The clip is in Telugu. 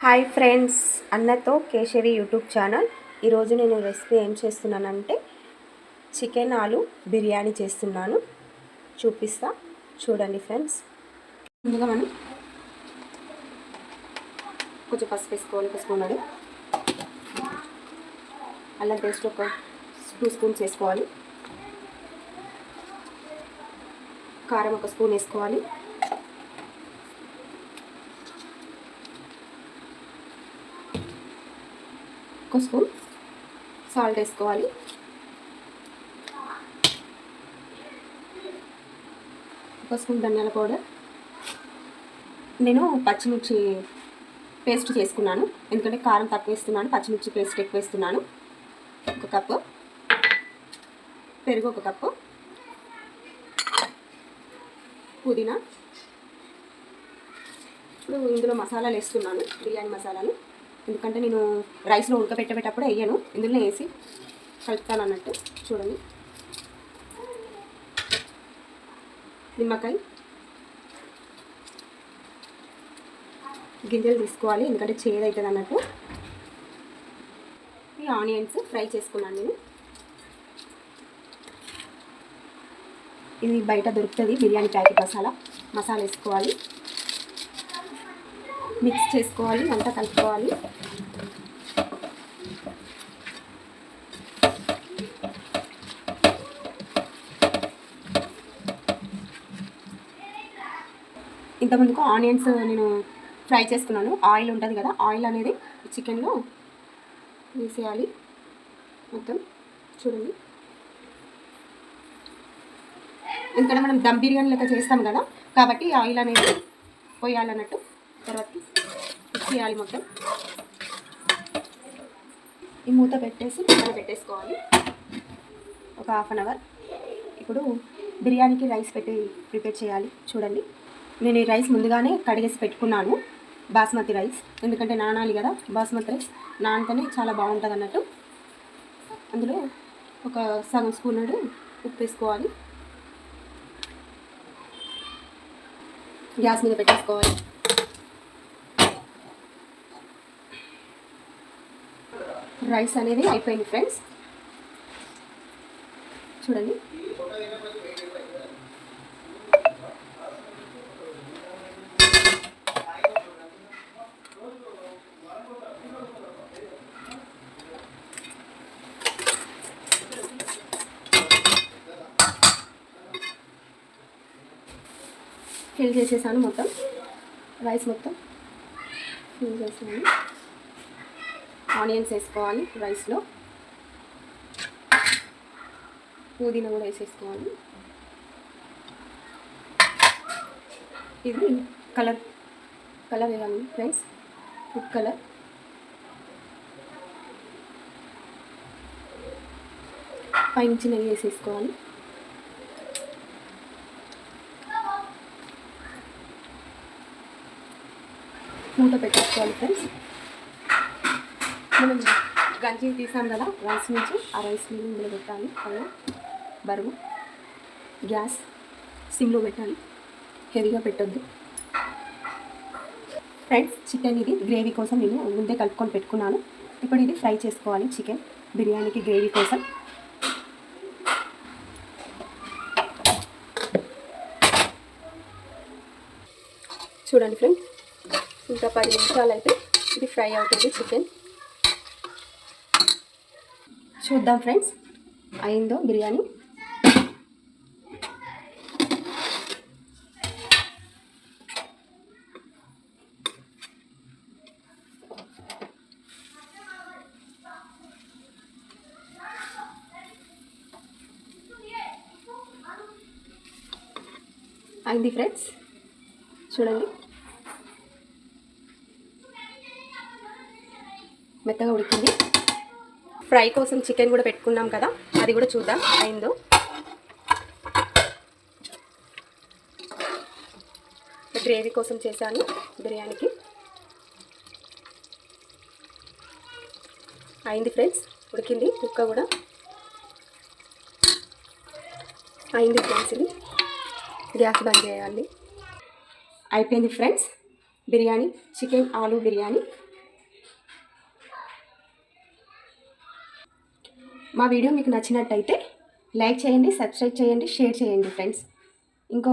హాయ్ ఫ్రెండ్స్, అన్నతో కేశరి యూట్యూబ్ ఛానల్. ఈరోజు నేను రెసిపీ ఏం చేస్తున్నానంటే చికెన్ ఆలు బిర్యానీ చేస్తున్నాను. చూపిస్తా, చూడండి ఫ్రెండ్స్. ముందుగా మనం కొంచెం పసుపు వేసుకోవాలి, ఒక స్పూన్. అల్లం పేస్ట్ ఒక 2 స్పూన్స్ వేసుకోవాలి. కారం ఒక స్పూన్ వేసుకోవాలి. ఒక స్పూన్ సాల్ట్ వేసుకోవాలి. ఒక స్పూన్ ధనియాల పౌడర్. నేను పచ్చిమిర్చి పేస్ట్ చేసుకున్నాను, ఎందుకంటే కారం తక్కువ వేస్తున్నాను, పచ్చిమిర్చి పేస్ట్ ఎక్కువ వేస్తున్నాను. 1 కప్పు పెరుగు, 1 కప్పు పుదీనా. ఇప్పుడు ఇందులో మసాలాలు వేస్తున్నాను, బిర్యానీ మసాలాలు. ఎందుకంటే నేను రైస్లో ఉడకబెట్టేటప్పుడు వేయను, ఇందులో వేసి కలుపుతాను అన్నట్టు. చూడండి, నిమ్మకాయ గింజలు తీసుకోవాలి, ఎందుకంటే చేదు అవుతుంది అన్నట్టు. ఈ ఆనియన్స్ ఫ్రై చేసుకున్నాను నేను. ఇది బయట దొరుకుతుంది, బిర్యానీ ప్యాకెట్ మసాలా వేసుకోవాలి, మిక్స్ చేసుకోవాలి, అంతా కలుపుకోవాలి. ఇంతకుముందుకు ఆనియన్స్ నేను ఫ్రై చేసుకున్నాను. ఆయిల్ ఉంటుంది కదా, ఆయిల్ అనేది చికెన్లో వేసేయాలి మొత్తం. చూడండి, ఎందుకంటే మనం దమ్ బిర్యానీ లెక్క చేస్తాం కదా, కాబట్టి ఆయిల్ అనేది పోయాలన్నట్టు. తర్వాత మిక్స్ చేయాలి మొత్తం. ఈ మూత పెట్టేసి పక్కన పెట్టేసుకోవాలి ఒక 1/2 అవర్. ఇప్పుడు బిర్యానీకి రైస్ ప్రిపేర్ చేయాలి. చూడండి, నేను ఈ రైస్ ముందుగానే కడిగేసి పెట్టుకున్నాను, బాస్మతి రైస్. ఎందుకంటే నానాలి కదా, బాస్మతి రైస్ నానితేనే చాలా బాగుంటుంది అన్నట్టు. అందులో ఒక సగం స్పూన్ ఉప్పు వేసుకోవాలి. గ్యాస్ మీద పెట్టేసుకోవాలి. రైస్ అనేది అయిపోయింది ఫ్రెండ్స్. చూడండి, ఫిల్ చేసేసాను మొత్తం, రైస్ మొత్తం ఫిల్ చేసాను. ఆనియన్స్ వేసుకోవాలి రైస్లో, పుదీనా కూడా వేసేసుకోవాలి. ఇది కలర్ వేయాలి ఫ్రెండ్స్, ఫుడ్ కలర్. పైనుంచి నెయ్యి వేసేసుకోవాలి. మూత పెట్టేసుకోవాలి ఫ్రెండ్స్. మనం గంజి తీసాం కదా రైస్ నుంచి, ఆ రైస్ ఇందులో పెట్టాలి. అలా బరువు గ్యాస్ సిమ్లో పెట్టాలి, హెవీగా పెట్టొద్దు ఫ్రెండ్స్. చికెన్ ఇది గ్రేవీ కోసం నేను ముందే కలుపుకొని పెట్టుకున్నాను. ఇప్పుడు ఇది ఫ్రై చేసుకోవాలి, చికెన్ బిర్యానీకి గ్రేవీ కోసం. చూడండి ఫ్రెండ్స్, ఇంకా 10 నిమిషాలు అయితే ఇది ఫ్రై అవుతుంది చికెన్. చూద్దాం ఫ్రెండ్స్, అయిందో బిర్యానీ. అయింది ఫ్రెండ్స్, చూడండి, మెత్తగా ఉడికింది. ఫ్రై కోసం చికెన్ కూడా పెట్టుకున్నాం కదా, అది కూడా చూద్దాం అయిందో. గ్రేవీ కోసం చేశాను బిర్యానీకి. అయింది ఫ్రెండ్స్, ఉడికింది ముక్క కూడా. అయింది ఫ్రెండ్స్, ఇది గ్యాస్ బంద్ చేయాలి. అయిపోయింది ఫ్రెండ్స్, బిర్యానీ, చికెన్ ఆలు బిర్యానీ. మా వీడియో మీకు నచ్చినట్టయితే లైక్ చేయండి, సబ్స్క్రైబ్ చేయండి, షేర్ చేయండి ఫ్రెండ్స్. ఇంకో